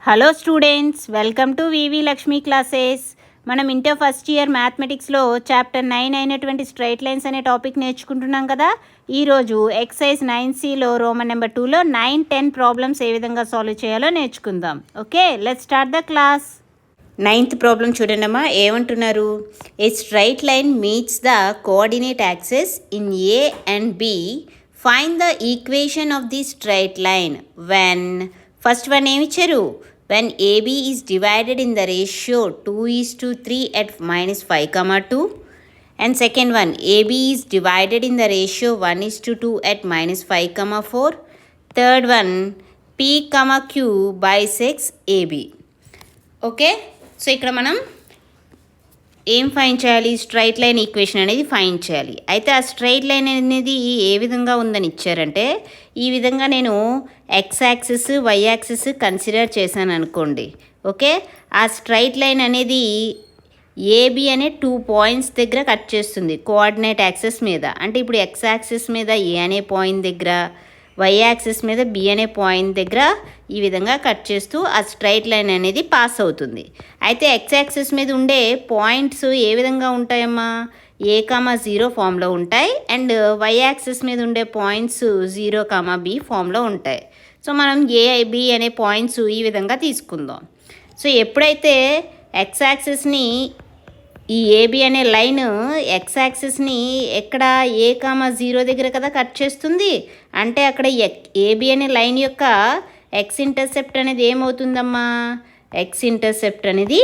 Hello students, welcome to V V Lakshmi classes. మనం inter first year మ్యాథమెటిక్స్లో chapter 9 అయినటువంటి straight lines అనే టాపిక్ నేర్చుకుంటున్నాం కదా. ఈరోజు ఎక్సైజ్ 9Cలో రోమన్ నెంబర్ 2లో 9, 10 ప్రాబ్లమ్స్ ఏ విధంగా సాల్వ్ చేయాలో నేర్చుకుందాం. Okay, let's start the class. 9th problem చూడండమ్మా, ఏమంటున్నారు? A straight line meets the coordinate axes in A and B. Find the equation of the straight line when. First one ఏమి ఇచ్చారు? When AB is divided in the ratio 2:3 at -5, 2. And second one, AB is divided in the ratio 1:2 at -5, 4. Third one, P, Q bisects AB. Okay, so ఇక్కడ మనం ఏం find చేయాలి? Straight line equation అనేది find చేయాలి. అయితే ఆ straight line అనేది ఏ విధంగా ఉందని ఇచ్చారంటే, ఈ విధంగా నేను X axis, Y axis consider చేశాను అనుకోండి. ఓకే, ఆ స్ట్రైట్ లైన్ అనేది ఏబి అనే 2 పాయింట్స్ దగ్గర కట్ చేస్తుంది కోఆర్డినేట్ యాక్సిస్ మీద. అంటే ఇప్పుడు ఎక్స్ యాక్సిస్ మీద ఏ అనే పాయింట్ దగ్గర, వై యాక్సిస్ మీద బి అనే పాయింట్ దగ్గర ఈ విధంగా కట్ చేస్తూ ఆ స్ట్రైట్ లైన్ అనేది పాస్ అవుతుంది. అయితే ఎక్స్ యాక్సిస్ మీద ఉండే పాయింట్స్ ఏ విధంగా ఉంటాయమ్మా? A,0 ఫామ్లో ఉంటాయి. అండ్ వై యాక్సిస్ మీద ఉండే పాయింట్స్ 0, B ఫామ్లో ఉంటాయి. సో మనం A,B అనే పాయింట్స్ ఈ విధంగా తీసుకుందాం. సో ఎప్పుడైతే ఎక్స్ యాక్సిస్ని, ఈ ఏబి అనే లైన్ ఎక్స్ యాక్సిస్ని ఎక్కడ A,0 దగ్గర కదా కట్ చేస్తుంది. అంటే అక్కడ ఏబి అనే లైన్ యొక్క ఎక్స్ ఇంటర్సెప్ట్ అనేది ఏమవుతుందమ్మా? ఎక్స్ ఇంటర్సెప్ట్ అనేది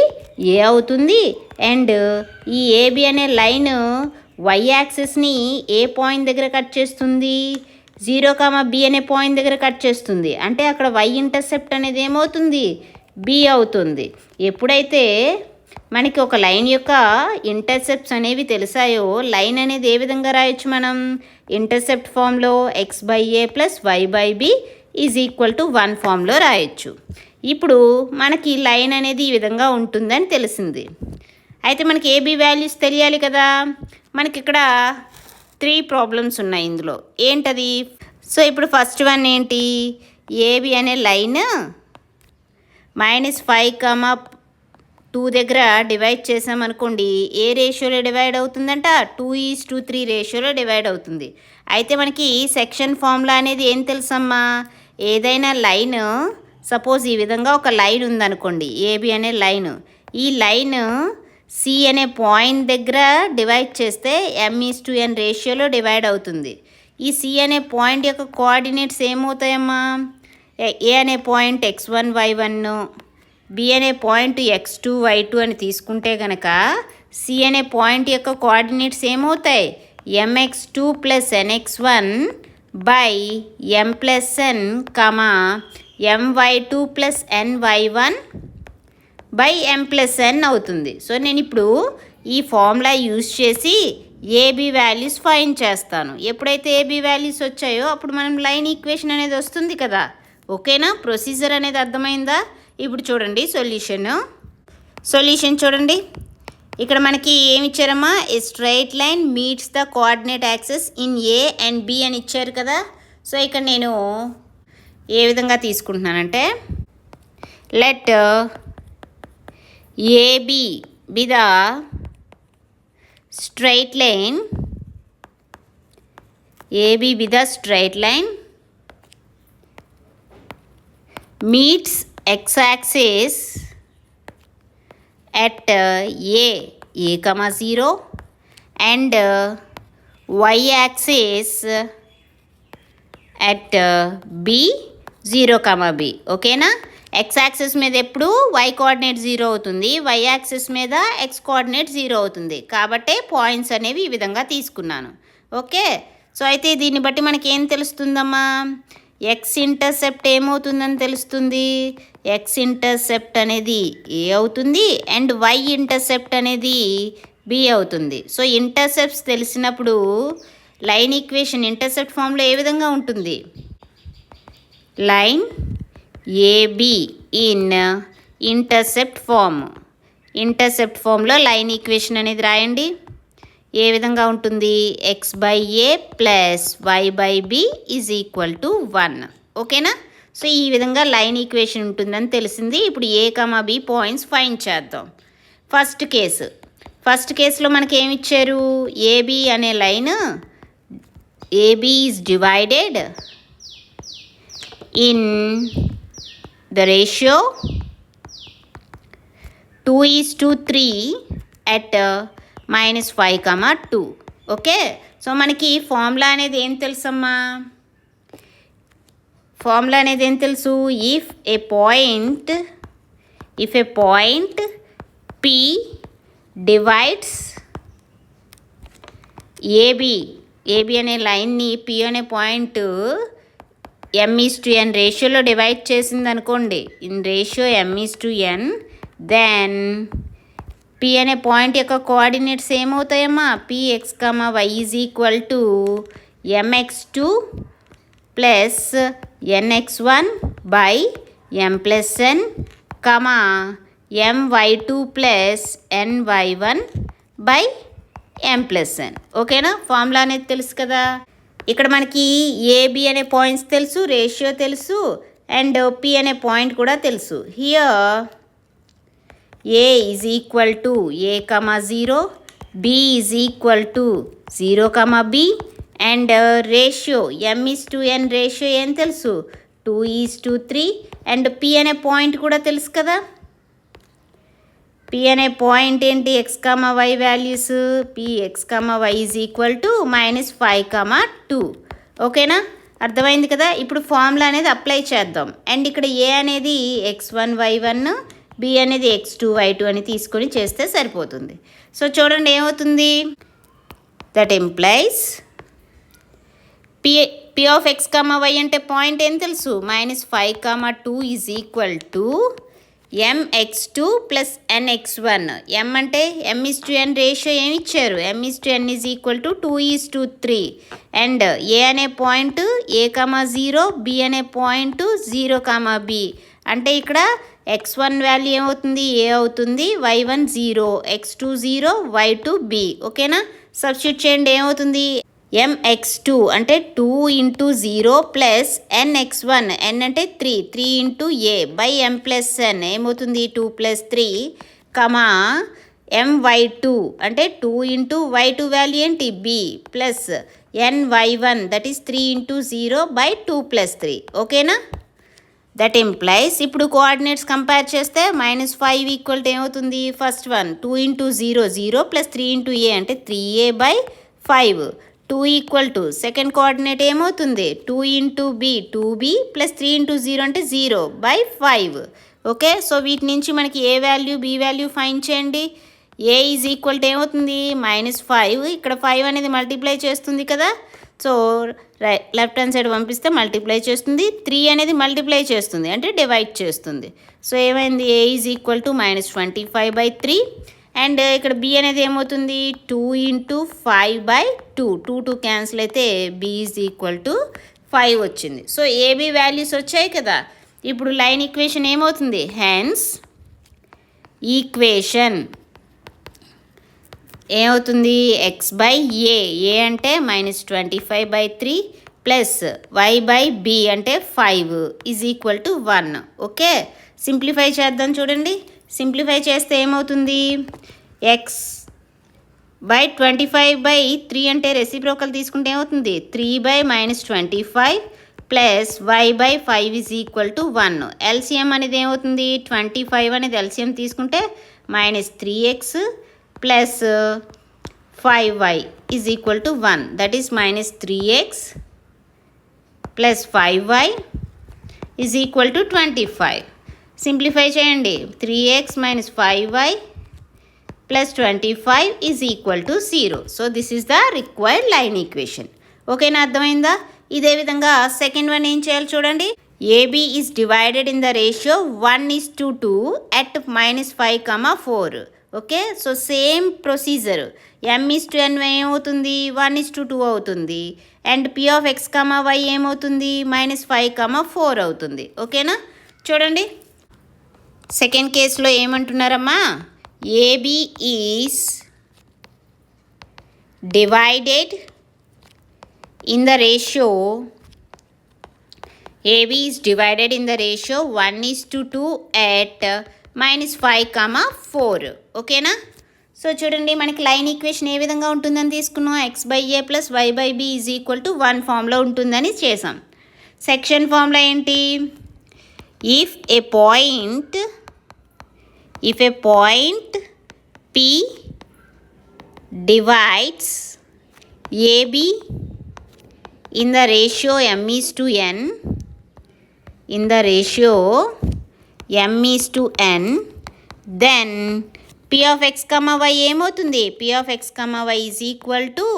ఏ అవుతుంది. అండ్ ఈ ఏబి అనే లైన్ వై యాక్సిస్ని ఏ పాయింట్ దగ్గర కట్ చేస్తుంది? 0, B అనే పాయింట్ దగ్గర కట్ చేస్తుంది. అంటే అక్కడ వై ఇంటర్సెప్ట్ అనేది ఏమవుతుంది? బి అవుతుంది. ఎప్పుడైతే మనకి ఒక లైన్ యొక్క ఇంటర్సెప్ట్స్ అనేవి తెలిసాయో, లైన్ అనేది ఏ విధంగా రాయొచ్చు మనం? ఇంటర్సెప్ట్ ఫామ్లో x/a + y/b = 1 ఫామ్లో రాయొచ్చు. ఇప్పుడు మనకి లైన్ అనేది ఈ విధంగా ఉంటుందని తెలిసింది. అయితే మనకి ఏబీ వాల్యూస్ తెలియాలి కదా. మనకి ఇక్కడ 3 ప్రాబ్లమ్స్ ఉన్నాయి ఇందులో. ఏంటది? సో ఇప్పుడు ఫస్ట్ వన్ ఏంటి? ఏబి అనే లైన్ -5, 2 దగ్గర డివైడ్ చేసామనుకోండి, ఏ రేషియోలో డివైడ్ అవుతుందంట? 2:3 రేషియోలో డివైడ్ అవుతుంది. అయితే మనకి సెక్షన్ ఫార్ములా అనేది ఏం తెలుసమ్మా? ఏదైనా లైన్, సపోజ్ ఈ విధంగా ఒక లైన్ ఉందనుకోండి, ఏబి అనే లైన్. ఈ లైన్ సి అనే పాయింట్ దగ్గర డివైడ్ చేస్తే m:n రేషియోలో డివైడ్ అవుతుంది. ఈ సి అనే పాయింట్ యొక్క కోఆర్డినేట్స్ ఏమవుతాయమ్మా? ఏ అనే పాయింట్ x1, y1, బి అనే పాయింట్ x2, y2 అని తీసుకుంటే కనుక సి అనే పాయింట్ యొక్క కోఆర్డినేట్స్ ఏమవుతాయి? mx2 + nx1 / m + n, my2 + ny1 / m + n అవుతుంది. సో నేను ఇప్పుడు ఈ ఫార్ములా యూజ్ చేసి ఏబి వాల్యూస్ ఫైండ్ చేస్తాను. ఎప్పుడైతే ఏబి వాల్యూస్ వచ్చాయో అప్పుడు మనం లైన్ ఈక్వేషన్ అనేది వస్తుంది కదా. ఓకేనా? ప్రొసీజర్ అనేది అర్థమైందా? ఇప్పుడు చూడండి సొల్యూషన్ చూడండి. ఇక్కడ మనకి ఏమి ఇచ్చారమ్మా? A straight line meets the coordinate axes in A and B అని ఇచ్చారు కదా. సో ఇక్కడ నేను ఏ విధంగా తీసుకుంటున్నానంటే, let AB be the straight line, AB be the straight line meets x-axis at a,0 and y-axis at b, 0, b. ఓకేనా? x-axis మీద ఎప్పుడు y కోఆర్డినేట్ 0 అవుతుంది, y-axis మీద x కోఆర్డినేట్ 0 అవుతుంది. కాబట్టి పాయింట్స్ అనేవి ఈ విధంగా తీసుకున్నాను. ఓకే, సో అయితే దీన్ని బట్టి మనకి ఏం తెలుస్తుందమ్మా? ఎక్స్ ఇంటర్సెప్ట్ ఏమవుతుందని తెలుస్తుంది. ఎక్స్ ఇంటర్సెప్ట్ అనేది ఏ అవుతుంది అండ్ వై ఇంటర్సెప్ట్ అనేది బి అవుతుంది. సో ఇంటర్సెప్ట్స్ తెలిసినప్పుడు లైన్ ఈక్వేషన్ ఇంటర్సెప్ట్ ఫామ్లో ఏ విధంగా ఉంటుంది? లైన్ ఏబి ఇన్ ఇంటర్సెప్ట్ ఫామ్లో లైన్ ఈక్వేషన్ అనేది రాయండి. ఏ విధంగా ఉంటుంది? x/a + y/b = 1. ఓకేనా? సో ఈ విధంగా లైన్ ఈక్వేషన్ ఉంటుందని తెలిసింది. ఇప్పుడు A comma B points find చేద్దాం. ఫస్ట్ కేసులో మనకి ఏమి ఇచ్చారు, ఏబి అనే line AB is divided in the ratio 2:3 at -5, 2. Okay, so మనకి ఫార్ములా అనేది ఏం తెలుసమ్మా, if a point P divides AB అనే లైన్ని P అనే పాయింట్ m:n రేషియోలో డివైడ్ చేసింది అనుకోండి, in ratio m:n, then P అనే పాయింట్ యొక్క కోఆర్డినేట్స్ ఏమవుతాయమ్మా, Px, y is equal to mx2 plus nx1 by m+n, my2 plus ny1 by m+n. ఓకేనా, ఫార్ములా అనేది తెలుసు కదా. ఇక్కడ మనకి ఏబి అనే పాయింట్స్ తెలుసు, రేషియో తెలుసు, అండ్ P అనే పాయింట్ కూడా తెలుసు. Here A is equal to A, 0, B is equal to 0, B, and ratio m:n ratio ఏం తెలుసు, 2:3, అండ్ P అనే పాయింట్ కూడా తెలుసు కదా. P అనే పాయింట్ ఏంటి, x, y values, Px, y is equal to -5, 2. ఓకేనా, అర్థమైంది కదా. ఇప్పుడు ఫార్ములా అనేది అప్లై చేద్దాం. అండ్ ఇక్కడ A అనేది x1, y1, B అనేది x2, y2 అని తీసుకొని చేస్తే సరిపోతుంది. సో చూడండి ఏమవుతుంది, that implies P of x, y అంటే పాయింట్ ఏం తెలుసు, -5, 2 is equal to mx2 plus nx1. m అంటే m:n రేషియో ఏమి ఇచ్చారు, m:n is equal to 2:3, and A అనే పాయింట్ A, 0, B అనే పాయింట్ 0, B. అంటే ఇక్కడ x1 వాల్యూ ఏమవుతుంది, A అవుతుంది, y1 0, x2 0, y2 B. ఓకేనా, సబ్స్టిట్యూట్ చేయండి, ఏమవుతుంది, mx2 అంటే 2 × 0 ప్లస్ nx1, n అంటే 3 × A బై m+n ఏమవుతుంది, 2 + 3, my2 అంటే 2 × y2 వాల్యూ ఏంటి, B, plus ny1 that is 3 × 0 by 2 + 3. ఓకేనా, దట్ ఇంప్లైస్ ఇప్పుడు కోఆర్డినేట్స్ కంపేర్ చేస్తే -5 ఈక్వల్ టు ఏమవుతుంది, ఫస్ట్ వన్ 2 × 0, 0 ప్లస్ 3 × A అంటే 3A by 5. 2 equal to second coordinate ఏమవుతుంది, 2 × B, 2B ప్లస్ 3 × 0 అంటే 0 బై 5. ఓకే, సో వీటి నుంచి మనకి ఏ వాల్యూ, B వాల్యూ ఫైండ్ చేయండి. A ఈజ్ ఈక్వల్ టు ఏమవుతుంది, -5, ఇక్కడ 5 అనేది మల్టిప్లై చేస్తుంది కదా, సో లెఫ్ట్ హ్యాండ్ సైడ్ పంపిస్తే మల్టిప్లై చేస్తుంది, 3 అనేది మల్టిప్లై చేస్తుంది అంటే డివైడ్ చేస్తుంది. సో ఏమైంది, A is equal to -25/3, and ఇక్కడ B అనేది ఏమవుతుంది, 2 × 5/2, 2 క్యాన్సిల్ అయితే B ఈజ్ ఈక్వల్ టు 5 వచ్చింది. సో AB వాల్యూస్ వచ్చాయి కదా. ఇప్పుడు లైన్ ఈక్వేషన్ ఏమవుతుంది, హెన్స్ ఈక్వేషన్ ఏమవుతుంది, x/A, A అంటే -25/3 ప్లస్ y/B అంటే 5 is equal to 1. Okay, simplify చేద్దాం. చూడండి, సింప్లిఫై చేస్తే ఏమవుతుంది, x/25/3 అంటే రెసిప్రోకల్ తీసుకుంటే ఏమవుతుంది, 3/-25 plus y/5 is equal to 1. LCM అనేది ఏమవుతుంది, 25 అనేది ఎల్సిఎం తీసుకుంటే -3x plus 5y is equal to 1, that is -3x plus 5y is equal to 25. Simplify చేయండి, 3x - 5y plus 25 is equal to 0. So this is the required line equation. ఓకేనా, అర్థమైందా. ఇదే విధంగా second one ఏం చేయాలి చూడండి, AB is divided in the ratio 1:2 at -5, 4. Okay, so same procedure, m:n ఏమవుతుంది, 1:2 అవుతుంది, and P of x, y ఏమవుతుంది, -5, 4 అవుతుంది. ఓకేనా, చూడండి సెకండ్ కేసులో ఏమంటున్నారమ్మా, AB is divided in the ratio AB is divided in the ratio 1:2 at -5, 4. ఓకేనా? So చూడండి, మనకి లైన్ ఈక్వేషన్ ఏ విధంగా ఉంటుందని తీసుకున్నాం. x/a + y/b = 1 ఫామ్లో ఉంటుందని చేసాం. సెక్షన్ ఫామ్లో ఏంటి? If a point P divides AB in the ratio m:1, then P of x, y ఏమవుతుంది? P of x, y is equal to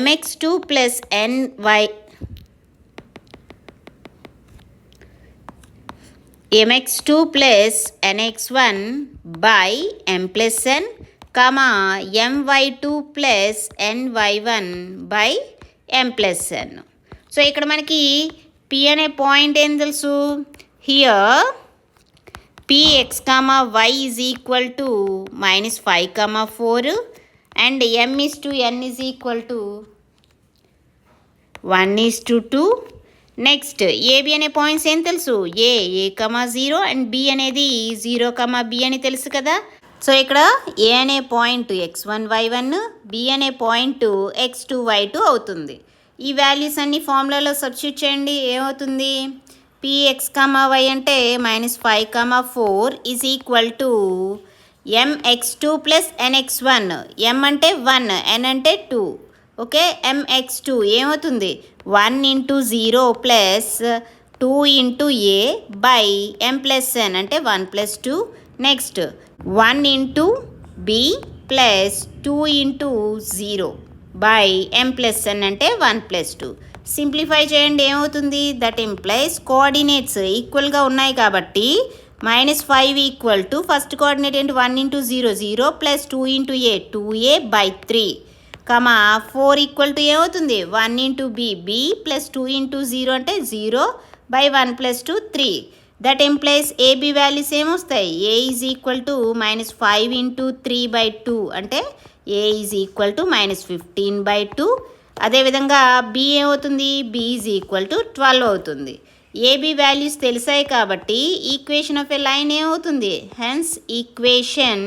mx2 plus nx1 by m plus n, my2 plus ny1 by m plus n. So ఇక్కడ మనకి P అనే point ఏం తెలుసు? Here Px, y is equal to -5, 4 and m:n is equal to 1:2. Next AB అనే points ఏం తెలుసు? a, 0 and B అనేది 0, B అని తెలుసు కదా. సో ఇక్కడ A అనే పాయింట్ x1, y1, B అనే పాయింట్ x2, y2 అవుతుంది. ఈ వాల్యూస్ అన్ని ఫార్ములాలో సబ్స్టిట్యూట్ చేయండి. ఏమవుతుంది? Px, y అంటే -5, 4 is equal to mx2 plus nx1. m అంటే 1, n అంటే 2. ఓకే, mx2 ఏమవుతుంది? 1 × 0 plus 2 × a by m plus n అంటే 1 plus 2. Next 1 × b plus 2 × 0 by m plus n అంటే 1 plus 2. సింప్లిఫై చేయండి. ఏమవుతుంది? దట్ ఇంప్లైస్ కోఆర్డినేట్స్ ఈక్వల్గా ఉన్నాయి కాబట్టి -5 ఈక్వల్ టు ఫస్ట్ కోఆర్డినేట్ ఏంటి? 1 × 0, 0 plus 2 × a, 2a by 3, 4 equal to ఏమవుతుంది? 1 × b, b plus 2 × 0 అంటే 0 by 1 plus 2, 3. That implies AB values ఏమొస్తాయి? a ఈజ్ ఈక్వల్ టు -5 × 3/2 అంటే a ఈజ్ ఈక్వల్ టు -15/2. అదేవిధంగా B ఏమవుతుంది? B ఈజ్ ఈక్వల్ టు 12 అవుతుంది. AB values తెలిసాయి కాబట్టి ఈక్వేషన్ ఆఫ్ ఎ లైన్ ఏమవుతుంది? హెన్స్ ఈక్వేషన్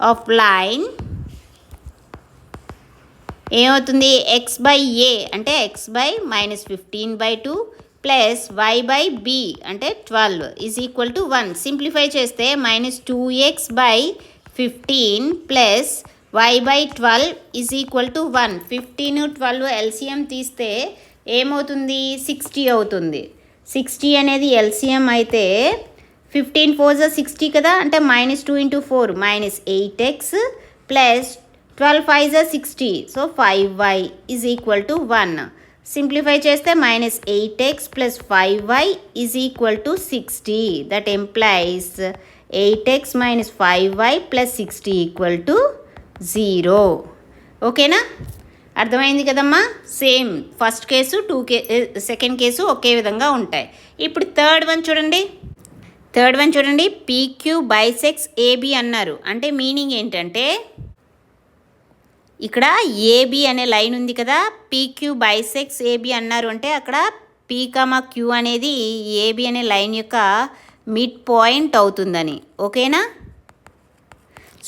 ఆఫ్ లైన్ ఏమవుతుంది? x/a అంటే x/-15/2 ప్లస్ y/b అంటే 12 ఈజ్ ఈక్వల్ టు 1. సింప్లిఫై చేస్తే -2x/15 plus y/12 is equal to 1. 15, 12 LCM తీస్తే ఏమవుతుంది? 60 అవుతుంది. 60 అనేది ఎల్సిఎం అయితే 15 4 60 కదా, అంటే -2 × 4 -8x plus 12 5 60, so 5y is equal to 1. Simplify చేస్తే -8x plus 5y is equal to 60. That implies 8x - 5y plus 60 equal to 0. ఓకేనా? అర్థమైంది కదమ్మా? Same first case second case ఒకే విధంగా ఉంటాయి. ఇప్పుడు థర్డ్ వన్ చూడండి. PQ బైసెక్స్ AB అన్నారు. అంటే మీనింగ్ ఏంటంటే ఇక్కడ AB అనే లైన్ ఉంది కదా, PQ బైసెక్స్ AB అన్నారు అంటే అక్కడ P, Q అనేది AB అనే లైన్ యొక్క మిడ్ పాయింట్ అవుతుందని. ఓకేనా?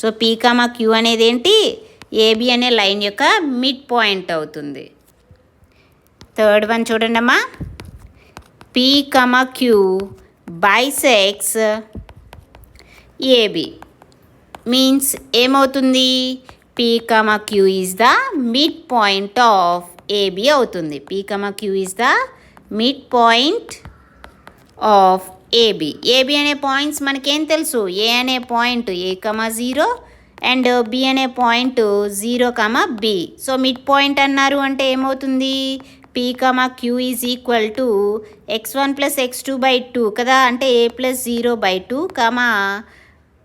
సో P, Q అనేది ఏంటి? AB అనే లైన్ యొక్క మిడ్ పాయింట్ అవుతుంది. థర్డ్ వన్ చూడండి అమ్మా. P, Q బైసెక్స్ AB మీన్స్ ఏమవుతుంది? P, Q is the midpoint of AB అవుతుంది. P, Q is the midpoint of AB. AB అనే పాయింట్స్ మనకేం తెలుసు? A అనే పాయింట్ a, 0 అండ్ B అనే point 0, B. So mid point అన్నారు అంటే ఏమవుతుంది? P, Q is equal to x1 + x2/2 కదా, అంటే a + 0/2,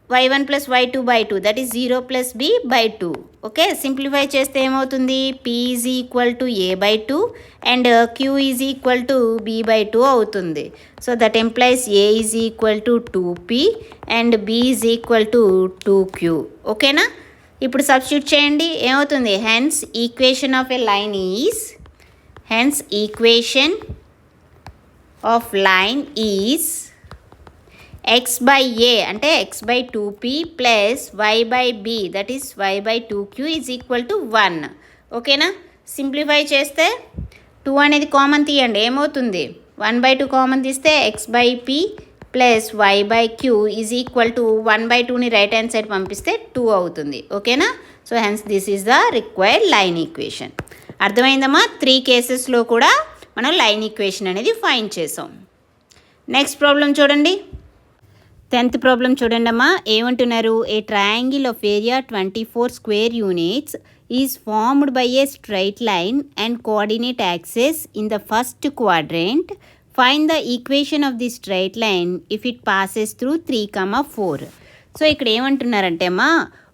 y1 + y2/2 that is 0 + b/2. Okay, simplify చేస్తే ఏమవుతుంది? P is equal to a/2 and Q is equal to b/2 అవుతుంది. So that implies a is equal to 2p and b is equal to 2q. ఓకేనా? ఇప్పుడు substitute చేయండి. ఏమవుతుంది? Hence equation of a line is of line is x by a అంటే x by 2p plus y by b that is y by 2q is equal to 1. ఓకేనా? Simplify చేస్తే 2 అనేది common తీయండి, ఏమవుతుంది? 1/2 కామన్ తీస్తే x by p plus y by q is equal to 1/2ని right hand side పంపిస్తే 2 అవుతుంది. ఓకేనా? So hence this is the required line equation. అర్థమైందమ్మా? 3 కేసెస్లో కూడా మనం లైన్ ఈక్వేషన్ అనేది ఫైండ్ చేసాం. నెక్స్ట్ ప్రాబ్లం చూడండి. 10th ప్రాబ్లం చూడండి అమ్మా, ఏమంటున్నారు? A triangle of area 24 square units is formed by a straight line and coordinate axes in the first quadrant. Find the equation of the straight line if it passes through 3,4. So ఇక్కడ ఏమంటున్నారంటే అమ్మా,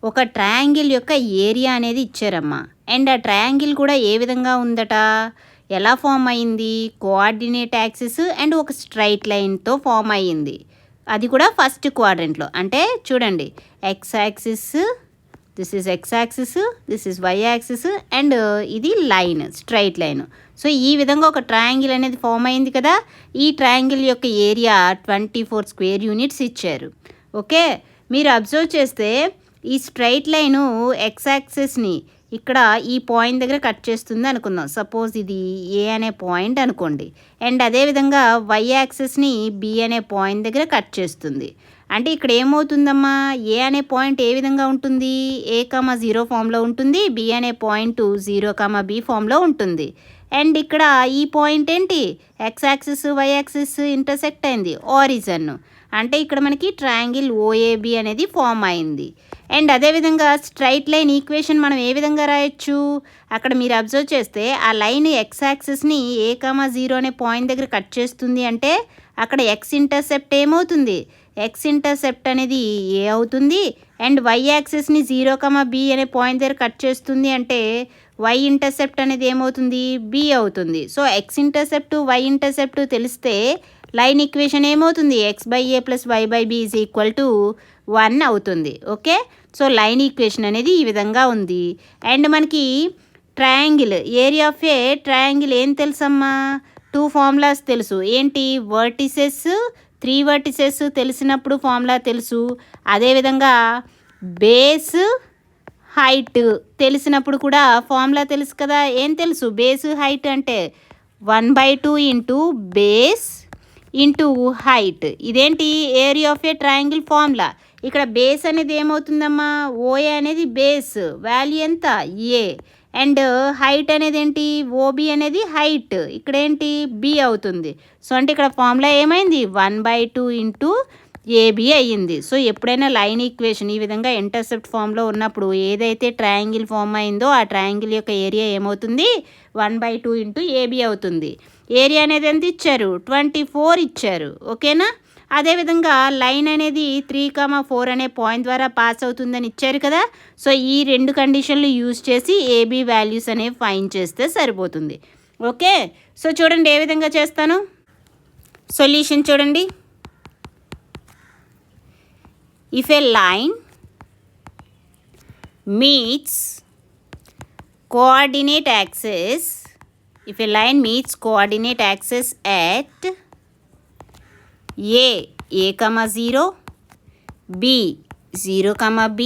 ఒక triangle యొక్క area అనేది ఇచ్చారమ్మా, and ఆ triangle కూడా ఏ విధంగా ఉందట, ఎలా ఫామ్ అయింది? కోఆర్డినేట్ యాక్సెస్ అండ్ ఒక స్ట్రైట్ లైన్తో ఫామ్ అయ్యింది. అది కూడా ఫస్ట్ క్వాడ్రంట్లో. అంటే చూడండి, X axis, this is X axis, this is Y axis, and ఇది లైన్, స్ట్రైట్ లైన్. సో ఈ విధంగా ఒక ట్రయాంగిల్ అనేది ఫామ్ అయింది కదా. ఈ ట్రయాంగిల్ యొక్క ఏరియా 24 స్క్వేర్ యూనిట్స్ ఇచ్చారు. ఓకే, మీరు అబ్జర్వ్ చేస్తే ఈ స్ట్రైట్ లైను ఎక్స్ యాక్సిస్ని ఇక్కడ ఈ పాయింట్ దగ్గర కట్ చేస్తుంది అనుకుందాం. సపోజ్ ఇది ఏ అనే పాయింట్ అనుకోండి, అండ్ అదేవిధంగా వై యాక్సిస్ని బి అనే పాయింట్ దగ్గర కట్ చేస్తుంది. అంటే ఇక్కడ ఏమవుతుందమ్మా, ఏ అనే పాయింట్ ఏ విధంగా ఉంటుంది? a,0 ఫామ్లో ఉంటుంది, బి అనే పాయింట్ 0,b ఫామ్లో ఉంటుంది. అండ్ ఇక్కడ ఈ పాయింట్ ఏంటి? X axis Y axis intersect అయింది, ఆరిజన్. అంటే ఇక్కడ మనకి ట్రయాంగిల్ ఓఏబి అనేది ఫామ్ అయింది. అండ్ అదేవిధంగా స్ట్రైట్ లైన్ ఈక్వేషన్ మనం ఏ విధంగా రాయొచ్చు? అక్కడ మీరు అబ్జర్వ్ చేస్తే ఆ లైన్ ఎక్స్ యాక్సిస్ని a,0 అనే పాయింట్ దగ్గర కట్ చేస్తుంది. అంటే అక్కడ ఎక్స్ ఇంటర్సెప్ట్ ఏమవుతుంది? ఎక్స్ ఇంటర్సెప్ట్ అనేది ఏ అవుతుంది. అండ్ వై యాక్సిస్ని 0,b అనే పాయింట్ దగ్గర కట్ చేస్తుంది. అంటే వై ఇంటర్సెప్ట్ అనేది ఏమవుతుంది? బి అవుతుంది. So X intercept Y intercept తెలిస్తే లైన్ ఈక్వేషన్ ఏమవుతుంది? X by A plus Y by B is equal to 1 అవుతుంది. ఓకే, సో లైన్ ఈక్వేషన్ అనేది ఈ విధంగా ఉంది. అండ్ మనకి triangle, area of a triangle ఏం తెలుసమ్మా? 2 ఫార్ములాస్ తెలుసు. ఏంటి? వర్టిసెస్, 3 వర్టిసెస్ తెలిసినప్పుడు ఫార్ములా తెలుసు. అదేవిధంగా బేస్, హైట్ తెలిసినప్పుడు కూడా ఫార్ములా తెలుసు కదా. ఏం తెలుసు? బేస్ హైట్ అంటే 1/2 ఇంటూ బేస్ ఇంటూ హైట్. ఇదేంటి? Area of a triangle formula. ఇక్కడ బేస్ అనేది ఏమవుతుందమ్మా? ఓఏ అనేది బేస్, వాల్యూ ఎంత? ఏ. అండ్ హైట్ అనేది ఏంటి? ఓబి అనేది హైట్, ఇక్కడ ఏంటి? బి అవుతుంది. సో అంటే ఇక్కడ ఫార్ములా ఏమైంది? 1/2 ఇంటూ ఏబి అయ్యింది. సో ఎప్పుడైనా లైన్ ఈక్వేషన్ ఈ విధంగా ఇంటర్సెప్ట్ ఫామ్లో ఉన్నప్పుడు ఏదైతే ట్రయాంగిల్ ఫామ్ అయిందో ఆ ట్రయాంగిల్ యొక్క ఏరియా ఏమవుతుంది? 1/2 ఇంటూ ఏబి అవుతుంది. ఏరియా అనేది ఎంత ఇచ్చారు? 24 ఇచ్చారు. ఓకేనా? అదేవిధంగా లైన్ అనేది 3,4 అనే పాయింట్ ద్వారా పాస్ అవుతుందని ఇచ్చారు కదా. సో ఈ 2 కండిషన్లు యూజ్ చేసి ఏబి వాల్యూస్ అనేవి ఫైండ్ చేస్తే సరిపోతుంది. ఓకే, సో చూడండి ఏ విధంగా చేస్తాను. సొల్యూషన్ చూడండి. If a line meets coordinate axis, if a line meets coordinate axis at a,0, b, 0,b,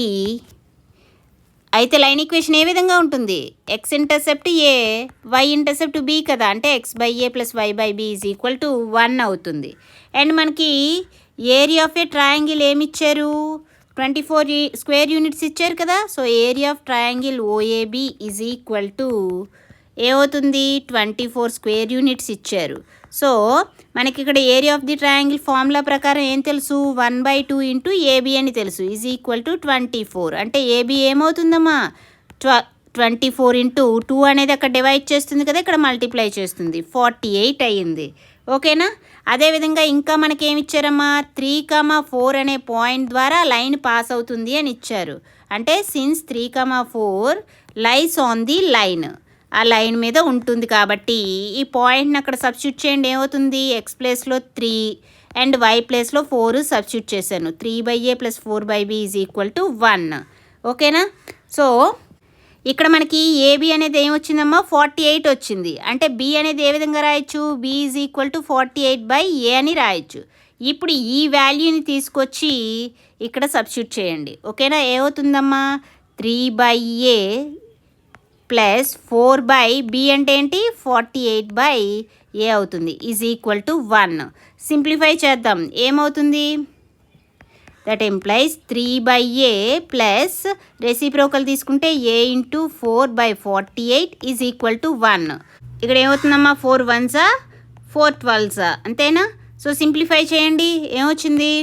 అయితే లైన్ ఈక్వేషన్ ఏ విధంగా ఉంటుంది? X intercept A, Y intercept B కదా. అంటే X by A plus Y by B is equal to 1 అవుతుంది. And మనకి area of a triangle ఏమి ఇచ్చారు? 24 స్క్వేర్ యూనిట్స్ ఇచ్చారు కదా. So area of triangle ఓఏబి is equal to ఏమవుతుంది? 24 స్క్వేర్ యూనిట్స్ ఇచ్చారు. సో మనకి ఇక్కడ area of the triangle formula ప్రకారం ఏం తెలుసు? 1/2 ఇంటూ ఏబి అని తెలుసు, ఈజ్ ఈక్వల్ టు 24. అంటే ఏబి ఏమవుతుందమ్మా? 24 ఇంటూ 2 అనేది అక్కడ డివైడ్ చేస్తుంది కదా, ఇక్కడ మల్టిప్లై చేస్తుంది, 48 అయ్యింది. ఓకేనా? అదేవిధంగా ఇంకా మనకి ఏమి ఇచ్చారమ్మా? 3,4 అనే పాయింట్ ద్వారా లైన్ పాస్ అవుతుంది అని ఇచ్చారు. అంటే since 3,4 lies on the line, ఆ లైన్ మీద ఉంటుంది కాబట్టి ఈ పాయింట్ని అక్కడ సబ్స్టిట్యూట్ చేయండి. ఏమవుతుంది? ఎక్స్ ప్లేస్లో 3 అండ్ వై ప్లేస్లో 4 సబ్స్టిట్యూట్ చేశాను. 3/a plus 4/b is equal to 1. ఓకేనా? సో ఇక్కడ మనకి ఏబి అనేది ఏమొచ్చిందమ్మా 48 వచ్చింది. అంటే బి అనేది ఏ విధంగా రాయొచ్చు, B is equal to 48/a అని రాయొచ్చు. ఇప్పుడు ఈ వాల్యూని తీసుకొచ్చి ఇక్కడ సబ్స్టిట్యూట్ చేయండి. ఓకేనా, ఏమవుతుందమ్మా 3/a ప్లస్ 4/b అంటే ఏంటి 48/a అవుతుంది ఈజ్ ఈక్వల్ టు 1. సింప్లిఫై చేద్దాం, ఏమవుతుంది, that implies 3/a plus reciprocal తీసుకుంటే a into 4/48 is equal to 1. ఇక్కడ ఏమవుతుందమ్మా 4 1s 4 12s అంతేనా. సో సింప్లిఫై చేయండి, ఏమొచ్చింది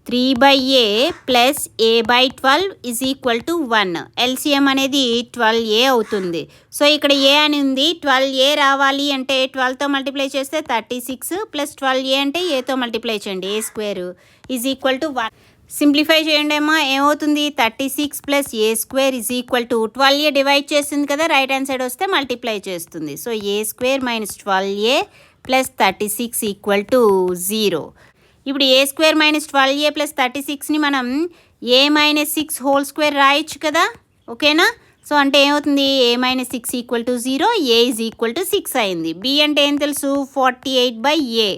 3/a plus a/12 is equal to 1. LCM అనేది 12a అవుతుంది. సో ఇక్కడ a అని ఉంది, 12a రావాలి అంటే 12తో మల్టిప్లై చేస్తే 36 ప్లస్ 12a అంటే aతో మల్టిప్లై చేయండి, a square is equal to 1. Simplify చేయండి అమ్మా, ఏమవుతుంది 36 plus a square is equal to 12a divide చేస్తుంది కదా, రైట్ హ్యాండ్ సైడ్ వస్తే మల్టిప్లై చేస్తుంది. So a square minus 12a plus 36 equal to 0. ఇప్పుడు a square minus 12a plus 36ని మనం a మైనస్ 6 హోల్ స్క్వేర్ రాయొచ్చు కదా, ఓకేనా. సో అంటే ఏమవుతుంది a minus 6 equal to 0, a is equal to 6 అయింది. b అంటే ఏం తెలుసు 48/a,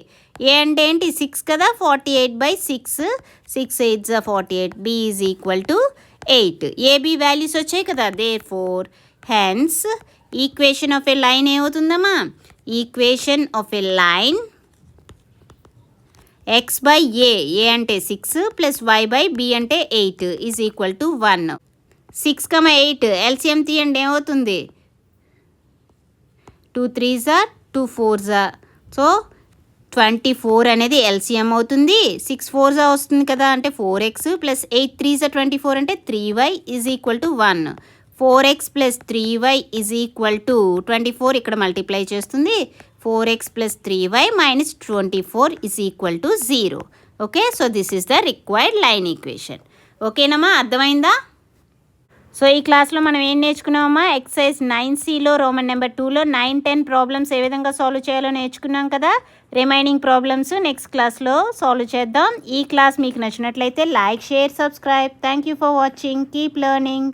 a అంటే ఏంటి 6 కదా, 48/6, 6 8s 48, b is equal to 8. AB values వచ్చాయి కదా, therefore hence equation of a line ఏమవుతుందమ్మా, equation of a line x/a, a అంటే 6 ప్లస్ y/b అంటే 8 ఈజ్ ఈక్వల్ టు 1. 6, 8 ఎల్సిఎం తీయండి, ఏమవుతుంది 2 3s 2 4s, సో 24 అనేది ఎల్సిఎం అవుతుంది. 6 4s వస్తుంది కదా, అంటే 4x ప్లస్ 8 3s 24 అంటే 3y is equal to 1. 4x plus 3y is equal to 24, ఇక్కడ మల్టిప్లై చేస్తుంది, 4x plus 3y minus 24 is equal to 0. Okay, so this is the required line equation. ఓకేనమ్మా, అర్థమైందా. So ఈ క్లాస్లో మనం ఏం నేర్చుకున్నామమ్మా, ఎక్సర్సైజ్ 9Cలో రోమన్ నెంబర్ 2లో 9 10 ప్రాబ్లమ్స్ ఏ విధంగా సాల్వ్ చేయాలో నేర్చుకున్నాం కదా. రిమైనింగ్ ప్రాబ్లమ్స్ నెక్స్ట్ క్లాస్లో సాల్వ్ చేద్దాం. ఈ క్లాస్ మీకు నచ్చినట్లయితే like, share, subscribe. Thank you for watching. Keep learning.